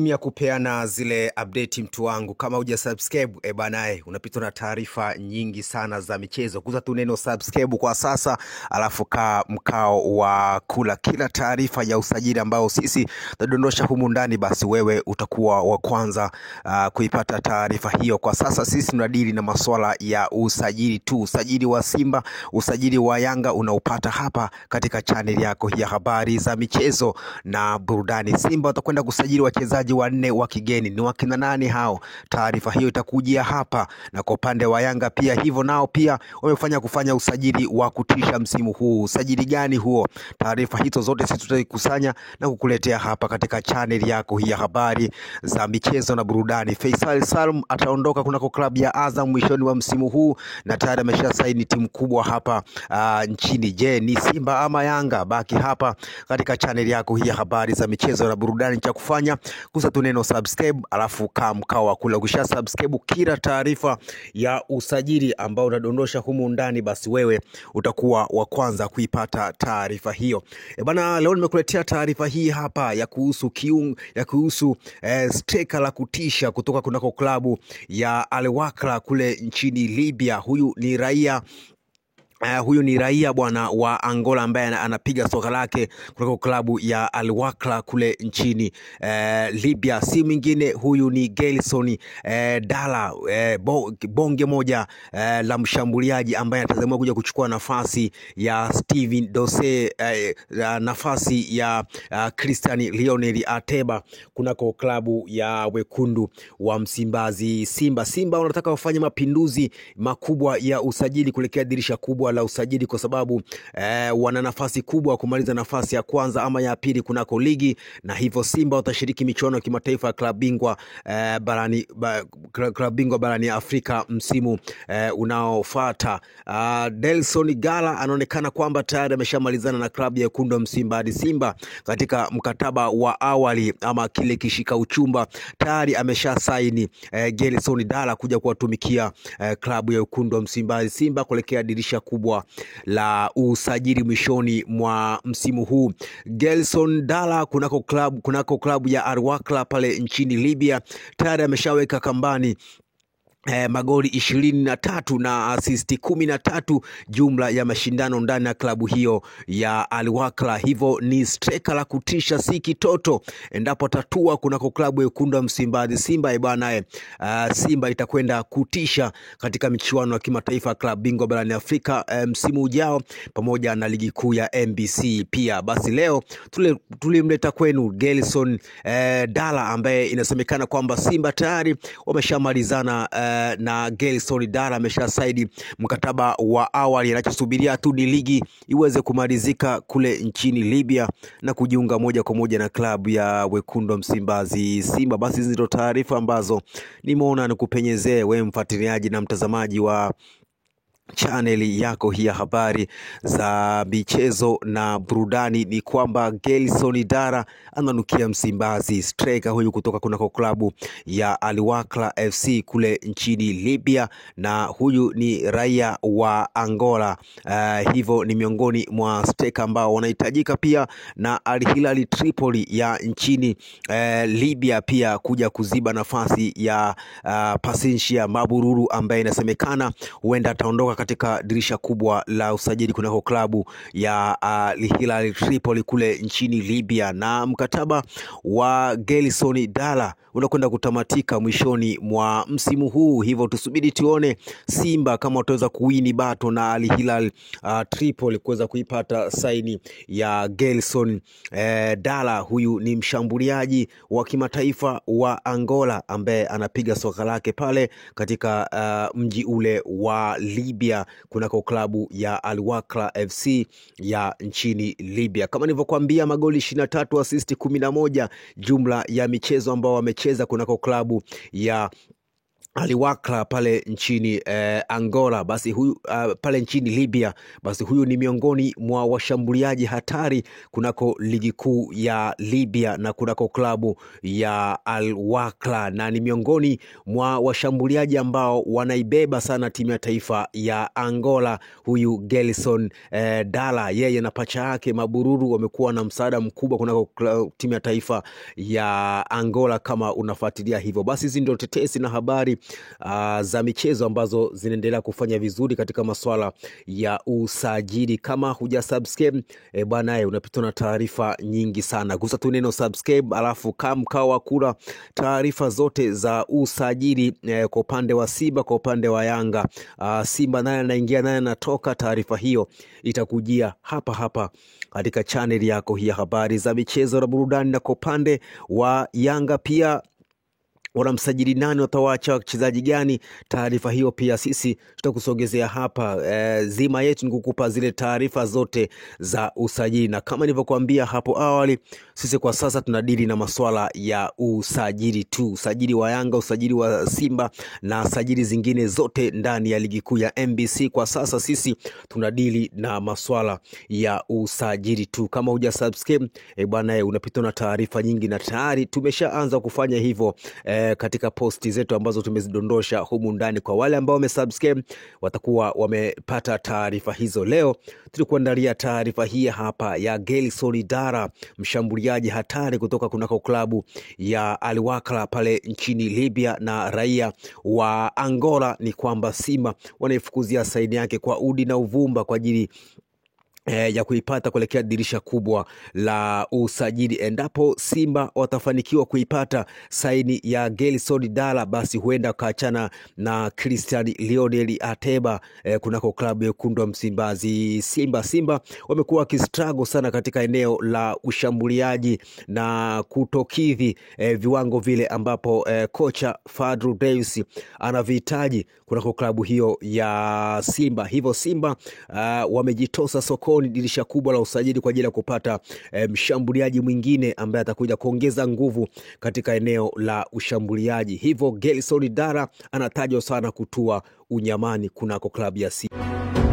Ya kupeana zile update mtu wangu, kama uja subscribe banae unapitwa na taarifa nyingi sana za michezo. Kuza tu neno subscribe kwa sasa, alafu mkao wa kula kila taarifa ya usajili ambao sisi tutadondosha humu ndani, basi wewe utakuwa wa kwanza kuipata taarifa hiyo. Kwa sasa sisi tunadili na masuala ya usajili tu, usajili wa Simba, usajili wa Yanga unaupata hapa katika channel yako ya habari za michezo na burudani. Simba watakwenda kusajili wachezaji wanne wa kigeni. Ni wakina nani hao? Taarifa hiyo itakujia hapa. Na kwa upande wa Yanga pia hivyo, nao pia kufanya usajili wa kutisha msimu huu. Usajili gani huo? Taarifa hizo zote sisi tutazikusanya na kukuletea hapa katika channel yako ya habari za michezo na burudani. Faisal Salum ataondoka kunako klabu ya Azam mwishoni wa msimu huu na tayari ameshasaini timu kubwa hapa nchini. Je, ni Simba ama Yanga? Baki hapa katika channel yako ya habari za michezo na burudani. Cha kufanya kusa tu neno subscribe, alafu mkao wa kula. Ukisha subscribe kila taarifa ya usajili ambao unadondosha humu ndani, basi wewe utakuwa wa kwanza kuipata taarifa hiyo. Bana, leo nimekuletea taarifa hii hapa ya kuhusu striker la kutisha kutoka kunako klabu ya Al Wakhla kule nchini Libya. Huyu ni raia bwana wa Angola ambaye anapiga soka lake kutoka klabu ya Al Wakhla kule nchini Libya. Si mwingine, huyu ni Gelson Dala, bonge moja la mshambuliaji ambaye anatazamiwa kuja kuchukua nafasi ya Steven Dose, nafasi ya Christian Lionel Ateba kunako klabu ya wekundu wa Msimbazi Simba. Simba wanataka wafanye mapinduzi makubwa ya usajili kuelekea dirisha kubwa la usajili, kwa sababu wana nafasi kubwa kumaliza nafasi ya kwanza ama ya pili kunako ligi, na hivyo Simba watashiriki michuano ya kimataifa ya klabu bingwa barani Afrika msimu unaofuata. Delson Gala anaonekana kwamba tayari ameshamalizana na klabu ya wekundu wa Msimbazi Simba katika mkataba wa awali ama kile kishika uchumba. Tayari ameshasaini Gelson Dala kuja kuwatumikia klabu ya wekundu wa Msimbazi Simba kuelekea dirisha kubwa la usajili mwishoni mwa msimu huu. Gelson Dala kunako klabu ya Al Wakhla pale nchini Libya tayari ameshaweka kambani magoli 23 na assist 13 jumla ya mashindano ndani ya klabu hiyo ya Al Wakhla. Hivyo ni striker la kutisha, si kitoto. Endapo tatua kunako klabu ya wekundu wa Msimbazi Simba bwana, Simba itakwenda kutisha katika michuano ya kimataifa ya klabu bingwa barani Afrika msimu ujao pamoja na ligi kuu ya NBC pia. Basi leo tulimleta kwenu Gelson Dala ambaye inasemekana kwamba Simba tayari wameshamalizana na Gelson Dala ameshasaini mkataba wa awali. Anachosubiria tu ni ligi iweze kumalizika kule nchini Libya na kujiunga moja kwa moja na klabu ya wekundu wa Msimbazi Simba. Basi hizi ndio taarifa ambazo nimeona nikupenyezee wewe mfuatiliaji na mtazamaji wa channel yako hii ya habari za michezo na burudani. Ni kwamba Gelson Dala ananukia Msimbazi, striker huyu kutoka kunako klabu ya Al Wakhla FC kule nchini Libya, na huyu ni raia wa Angola. Hivyo ni miongoni mwa striker ambao wanahitajika pia na Al Hilal Tripoli ya nchini Libya pia kuja kuziba nafasi ya Passencia Mabururu ambaye inasemekana huenda ataondoka katika dirisha kubwa la usajili kunako klabu ya Al Hilal Tripoli kule nchini Libya. Na mkataba wa Gelson Dala unakwenda kutamatika mwishoni mwa msimu huu, hivyo tusubiri tuone Simba kama wataweza kuwini bato na Al Hilal Tripoli kuweza kuipata saini ya Gelson Dala. Huyu ni mshambuliaji wa kimataifa wa Angola ambaye anapiga soka lake pale katika mji ule wa Libya kunako klabu ya Al Wakhla FC ya nchini Libya. Kama nilivyokuambia, magoli 23, assist 11 jumla ya michezo ambao wamecheza kunako klabu ya Aliwakla pale nchini Angola, basi huyu pale nchini Libya, basi huyu ni miongoni mwa washambuliaji hatari kunako ligi kuu ya Libya na kunako klabu ya Al-Wakla, na ni miongoni mwa washambuliaji ambao wanaibeba sana timu ya taifa ya Angola. Huyu Gelson Dala, yeye na pacha yake Mabururu wamekuwa na msaada mkubwa kunako timu ya taifa ya Angola, kama unafuatilia hivyo. Basi hizi ndio tetesi na habari za michezo ambazo zinaendelea kufanya vizuri katika masuala ya usajili. Kama hujasubscribe bwana, unapitwa na taarifa nyingi sana. Gusa tu neno subscribe, alafu kawa kula taarifa zote za usajili kwa upande wa Simba, kwa upande wa Yanga. Simba naye anaingia, naye anatoka, taarifa hiyo itakujia hapa katika channel yako hii ya habari za michezo na burudani. Na kwa upande wa Yanga pia wanamsajili nani, watawaacha wachezaji gani, taarifa hiyo pia sisi tutakusogezea hapa. Zima yetu ni kukupa zile taarifa zote za usajili, na kama nilivyokuambia hapo awali, sisi kwa sasa tunadili na masuala ya usajili tu, usajili wa Yanga, usajili wa Simba na sajili zingine zote ndani ya ligi kuu ya MBC. Kwa sasa sisi tunadili na masuala ya usajili tu. Kama hujasubscribe bwana, unapitwa na taarifa nyingi, na tayari tumeshaanza kufanya hivyo katika posti zetu ambazo tumezidondosha humu ndani. Kwa wale ambao wamesubscribe watakuwa wamepata taarifa hizo. Leo tulikuandalia taarifa hii hapa ya Gelson Dala, mshambuliaji hatari kutoka kunako klabu ya Al-Wakla pale nchini Libya na raia wa Angola. Ni kwamba Simba wanaifukuzia saini yake kwa udi na uvumba kwa ajili ya kuipata kuelekea dirisha kubwa la usajili. Endapo Simba watafanikiwa kuipata saini ya Gelson Dala, basi huenda kaachana na Christian Lionel Ateba kunako klabu ya Wekundu wa Msimbazi Simba. Simba wamekuwa wakistruggle sana katika eneo la ushambuliaji na kutokidhi viwango vile ambapo kocha Fadlu Davis anavihitaji kunako klabu hiyo ya Simba. Hivyo Simba wamejitosa sokoni dirisha kubwa la usajili kwa ajili ya kupata mshambuliaji mwingine ambaye atakuja kuongeza nguvu katika eneo la ushambuliaji. Hivyo Gelson Dala anatajwa sana kutua unyamani kunako klabu ya Simba.